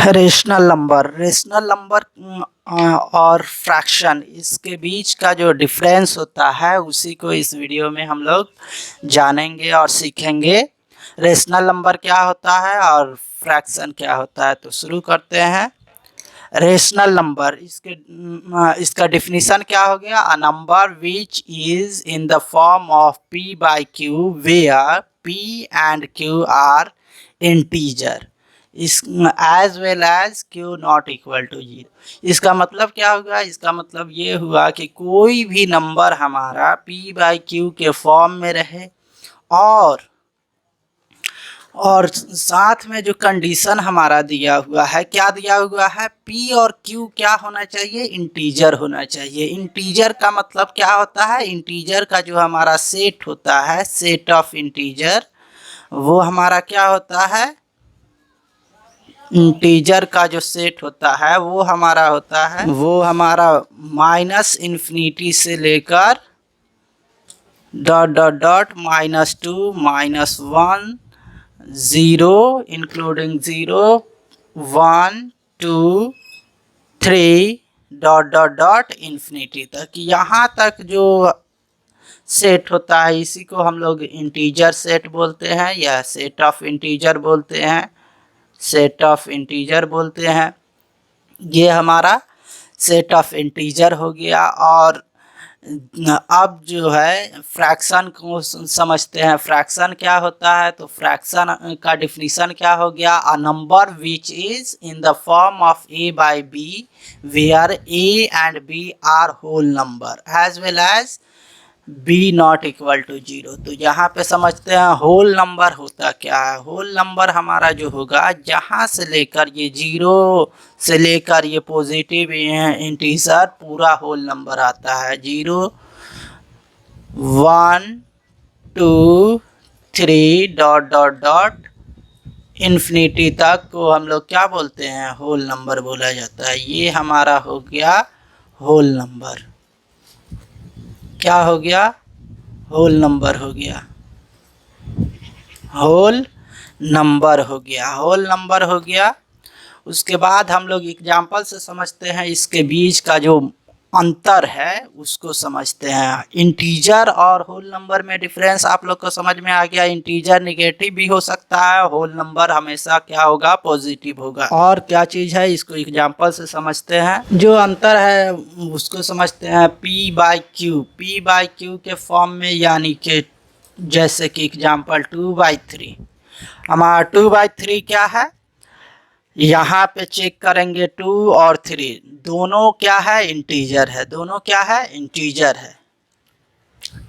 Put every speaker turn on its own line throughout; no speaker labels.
Rational number और fraction इसके बीच का जो डिफरेंस होता है उसी को इस वीडियो में हम लोग जानेंगे और सीखेंगे। रेशनल नंबर क्या होता है और फ्रैक्शन क्या होता है, तो शुरू करते हैं। रेशनल नंबर इसका डिफिनीशन क्या हो गया? A number which is in the form of p by q where p and q are integer is as well as q not equal to 0। इसका मतलब क्या होगा? इसका मतलब ये हुआ कि कोई भी नंबर हमारा p बाई क्यू के फॉर्म में रहे और साथ में जो कंडीशन हमारा दिया हुआ है, क्या दिया हुआ है? p और q क्या होना चाहिए? इंटीजर होना चाहिए। इंटीजर का मतलब क्या होता है? इंटीजर का जो हमारा सेट होता है, सेट ऑफ इंटीजर, वो हमारा क्या होता है? इंटीजर का जो सेट होता है वो हमारा होता है, वो हमारा माइनस इन्फिनिटी से लेकर dot dot dot -2 -1 0 including 0 1 2 3 dot dot dot infinity तक, यहाँ तक जो सेट होता है इसी को हम लोग इंटीजर सेट बोलते हैं या सेट ऑफ इंटीजर बोलते हैं, सेट ऑफ इंटीजर बोलते हैं। ये हमारा सेट ऑफ इंटीजर हो गया। और अब जो है फ्रैक्शन को समझते हैं। फ्रैक्शन क्या होता है? तो फ्रैक्शन का डिफिनीशन क्या हो गया? A number which is in the form of a by b where a and b are whole number as well as b not equal to 0। तो यहाँ पे समझते हैं होल नंबर होता क्या है। होल नंबर हमारा जो होगा, जहाँ से लेकर ये 0 से लेकर ये पॉजिटिव इंटीजर पूरा होल नंबर आता है। 0 1 2 3 डॉट डॉट डॉट इन्फिनिटी तक को हम लोग क्या बोलते हैं? होल नंबर बोला जाता है। ये हमारा हो गया होल नंबर। क्या हो गया? होल नंबर हो गया। होल नंबर हो गया। होल नंबर हो गया। उसके बाद हम लोग एग्जाम्पल से समझते हैं, इसके बीच का जो अंतर है उसको समझते हैं। इंटीजर और होल नंबर में डिफरेंस आप लोग को समझ में आ गया। इंटीजर निगेटिव भी हो सकता है, होल नंबर हमेशा क्या होगा? पॉजिटिव होगा। और क्या चीज़ है इसको एग्जाम्पल से समझते हैं। जो अंतर है उसको समझते हैं। p by Q, p by Q के फॉर्म में, यानी कि जैसे कि एग्जाम्पल 2/3। हमारा 2/3 क्या है? यहाँ पे चेक करेंगे 2 और 3 दोनों क्या है? इंटीजर है। दोनों क्या है? इंटीजर है।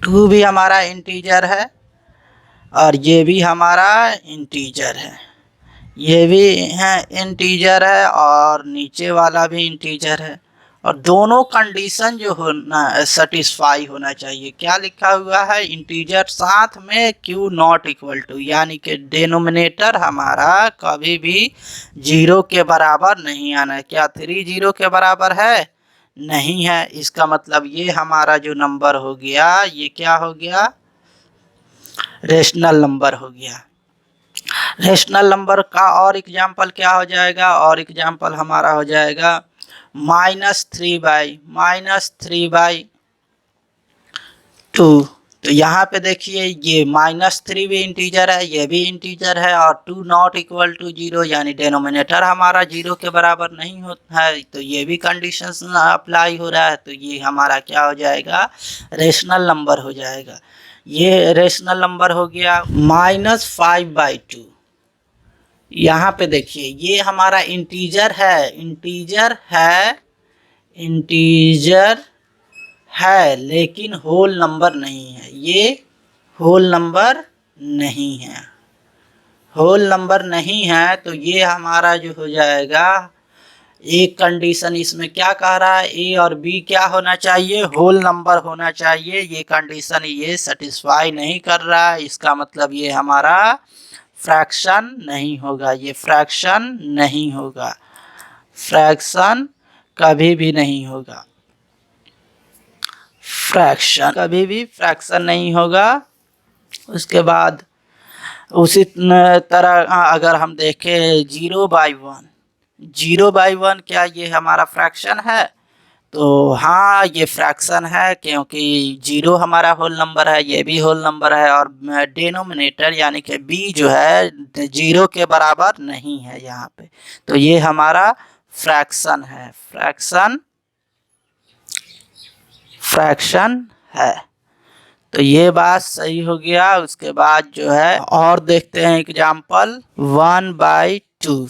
2 भी हमारा इंटीजर है और ये भी हमारा इंटीजर है। ये भी है इंटीजर है और नीचे वाला भी इंटीजर है। और दोनों कंडीशन जो होना सेटिस्फाई होना चाहिए। क्या लिखा हुआ है? इंटीजर साथ में q नॉट इक्वल टू, यानी कि डिनोमिनेटर हमारा कभी भी 0 के बराबर नहीं आना है। क्या 3 0 के बराबर है? नहीं है। इसका मतलब ये हमारा जो नंबर हो गया, ये क्या हो गया? रेशनल नंबर हो गया। रेशनल नंबर का और एग्जाम्पल क्या हो जाएगा? और एग्जाम्पल हमारा हो जाएगा -3/2। तो यहाँ पे देखिए ये -3 भी इंटीजर है, ये भी इंटीजर है और 2 नॉट इक्वल टू 0, यानी डिनोमिनेटर हमारा 0 के बराबर नहीं होता है। तो ये भी कंडीशन अप्लाई हो रहा है। तो ये हमारा क्या हो जाएगा? रेशनल नंबर हो जाएगा। ये रेशनल नंबर हो गया। -5/2, यहाँ पे देखिए ये हमारा इंटीजर है। इंटीजर है लेकिन होल नंबर नहीं है। ये होल नंबर नहीं है। होल नंबर नहीं है तो ये हमारा जो हो जाएगा, एक कंडीशन इसमें क्या कह रहा है? ए और बी क्या होना चाहिए? होल नंबर होना चाहिए। ये कंडीशन ये सेटिस्फाई नहीं कर रहा है। इसका मतलब ये हमारा फ्रैक्शन नहीं होगा। ये फ्रैक्शन नहीं होगा। फ्रैक्शन कभी भी नहीं होगा। फ्रैक्शन कभी भी फ्रैक्शन नहीं होगा। उसके बाद उसी तरह अगर हम देखें 0/1, 0/1 क्या ये हमारा फ्रैक्शन है? तो हाँ, ये फ्रैक्शन है, क्योंकि 0 हमारा होल नंबर है, ये भी होल नंबर है, और डिनोमिनेटर यानी कि b जो है 0 के बराबर नहीं है यहाँ पे, तो ये हमारा फ्रैक्शन है, फ्रैक्शन है। तो ये बात सही हो गया। उसके बाद जो है और देखते हैं एग्जाम्पल 1/2,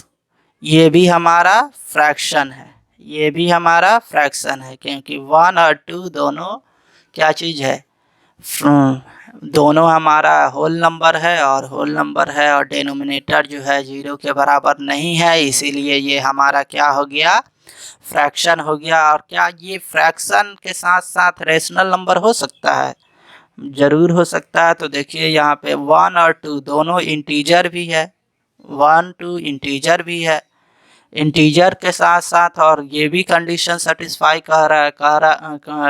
ये भी हमारा फ्रैक्शन है, ये भी हमारा फ्रैक्शन है, क्योंकि 1 और 2 दोनों क्या चीज़ है, दोनों हमारा होल नंबर है, और होल नंबर है और डिनोमिनेटर जो है 0 के बराबर नहीं है, इसीलिए ये हमारा क्या हो गया, फ्रैक्शन हो गया। और क्या ये फ्रैक्शन के साथ साथ रेशनल नंबर हो सकता है? ज़रूर हो सकता है। तो देखिए यहाँ पे 1 और 2 दोनों इंटीजर भी है, 1 2 इंटीजर भी है, इंटीजर के साथ साथ, और ये भी कंडीशन सेटिस्फाई कह रहा है।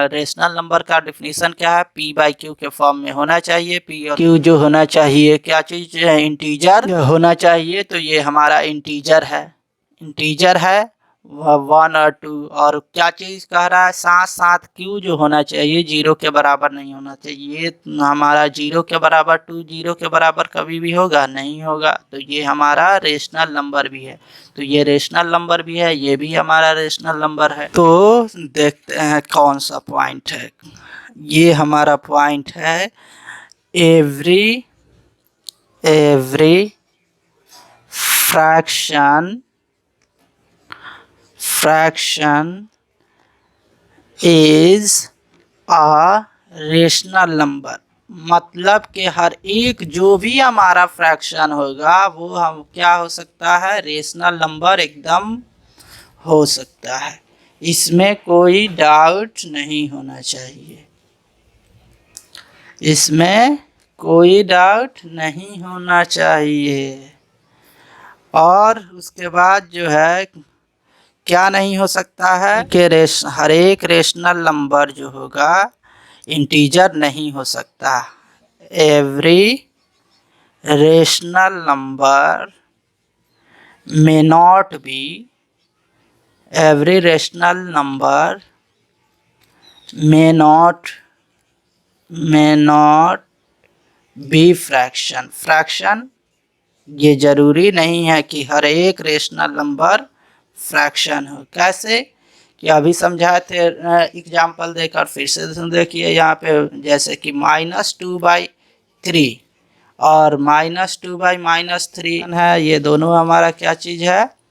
रेशनल नंबर का डिफिनीशन क्या है? p/q के फॉर्म में होना चाहिए। p और q जो होना चाहिए क्या चीज़ है? इंटीजर होना चाहिए। तो ये हमारा इंटीजर है, इंटीजर है 1 और 2, और क्या चीज़ कह रहा है? साथ साथ q जो होना चाहिए 0 के बराबर नहीं होना चाहिए। ये हमारा 0 के बराबर 2 0 के बराबर कभी भी होगा नहीं होगा। तो ये हमारा रेशनल नंबर भी है, तो ये रेशनल नंबर भी है, ये भी हमारा रेशनल नंबर है। तो देखते हैं कौन सा पॉइंट है। ये हमारा पॉइंट है every fraction is a rational number, मतलब कि हर एक जो भी हमारा फ्रैक्शन होगा वो हम क्या हो सकता है? रेशनल नंबर एकदम हो सकता है, इसमें कोई डाउट नहीं होना चाहिए, इसमें कोई डाउट नहीं होना चाहिए। और उसके बाद जो है क्या नहीं हो सकता है कि हर एक रेशनल नंबर जो होगा इंटीजर नहीं हो सकता। Every rational number may not be, every rational number may not be fraction ये ज़रूरी नहीं है कि हर एक रेशनल नंबर फ्रैक्शन हो। कैसे कि अभी समझाए थे एग्जाम्पल देकर, फिर से देखिए यहाँ पे, जैसे कि -2/3 और -2/-3 है, ये दोनों हमारा क्या चीज़ है?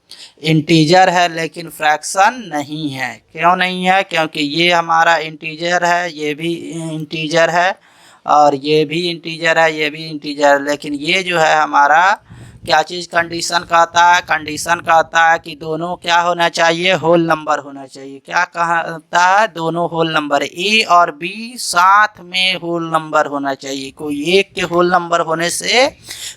इंटीजर है, लेकिन फ्रैक्शन नहीं है। क्यों नहीं है? क्योंकि ये हमारा इंटीजर है, ये भी इंटीजर है, और ये भी इंटीजर है, ये भी इंटीजर है, लेकिन ये जो है हमारा क्या चीज़ कंडीशन कहता है? कंडीशन कहता है कि दोनों क्या होना चाहिए? होल नंबर होना चाहिए। क्या कहता है? दोनों होल नंबर, ए और बी साथ में होल नंबर होना चाहिए। कोई एक के होल नंबर होने से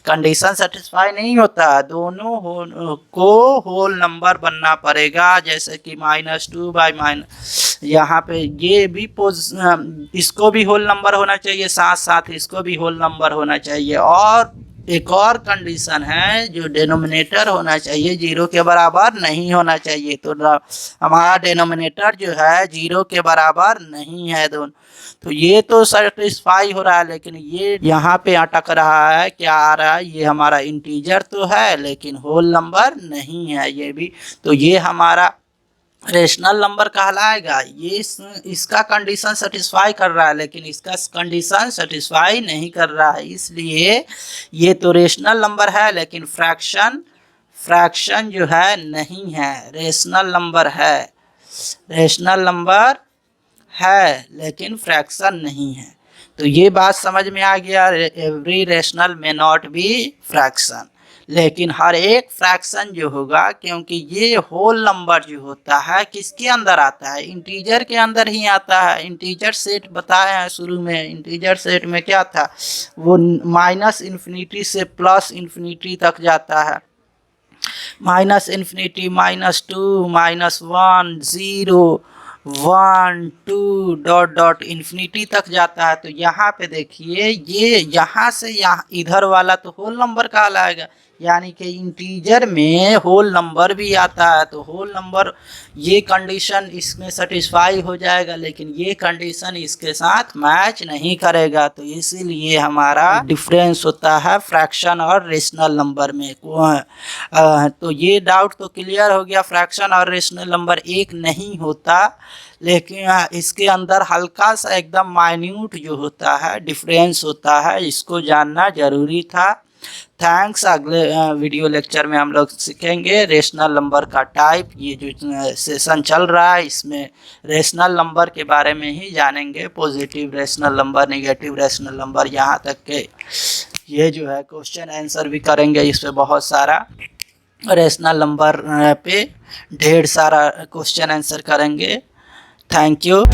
कंडीशन सेटिस्फाई नहीं होता, दोनों को होल नंबर बनना पड़ेगा। जैसे कि -2/, यहाँ पे ये भी इसको भी होल नंबर होना चाहिए, साथ साथ इसको भी होल नंबर होना चाहिए। और एक और कंडीशन है, जो डिनोमिनेटर होना चाहिए 0 के बराबर नहीं होना चाहिए। तो हमारा डिनोमिनेटर जो है 0 के बराबर नहीं है दोनों, तो ये तो सेटिस्फाई हो रहा है, लेकिन ये यहाँ पे अटक रहा है। क्या आ रहा है? ये हमारा इंटीजर तो है लेकिन होल नंबर नहीं है ये भी, तो ये हमारा रेशनल नंबर कहलाएगा। ये इसका कंडीशन सेटिस्फाई कर रहा है, लेकिन इसका कंडीशन सेटिस्फाई नहीं कर रहा है, इसलिए ये तो रेशनल नंबर है लेकिन फ्रैक्शन जो है नहीं है। रेशनल नंबर है, रेशनल नंबर है लेकिन फ्रैक्शन नहीं है। तो ये बात समझ में आ गया। एवरी रेशनल में नॉट बी फ्रैक्शन, लेकिन हर एक फ्रैक्शन जो होगा, क्योंकि ये होल नंबर जो होता है किसके अंदर आता है? इंटीजर के अंदर ही आता है। इंटीजर सेट बताए हैं शुरू में, इंटीजर सेट में क्या था? वो -∞ से +∞ तक जाता है, -∞, -2, -1 0 1 2 डॉट डॉट इन्फिनिटी तक जाता है। तो यहाँ पे देखिए, ये यहाँ से यहाँ इधर वाला तो होल नंबर कहलाएगा, यानी कि इंटीजर में होल नंबर भी आता है, तो होल नंबर ये कंडीशन इसमें सेटिस्फाई हो जाएगा, लेकिन ये कंडीशन इसके साथ मैच नहीं करेगा। तो इसीलिए हमारा डिफरेंस होता है फ्रैक्शन और रेशनल नंबर में। तो ये डाउट तो क्लियर हो गया, फ्रैक्शन और रेशनल नंबर एक नहीं होता, लेकिन इसके अंदर हल्का सा एकदम माइन्यूट जो होता है डिफरेंस होता है, इसको जानना जरूरी था। थैंक्स। अगले वीडियो लेक्चर में हम लोग सीखेंगे रेशनल नंबर का टाइप। ये जो सेशन चल रहा है इसमें रेशनल नंबर के बारे में ही जानेंगे, positive rational number, negative rational number, यहाँ तक के ये जो है क्वेश्चन आंसर भी करेंगे। इस पे बहुत सारा रेशनल नंबर पे ढेर सारा क्वेश्चन आंसर करेंगे। Thank you.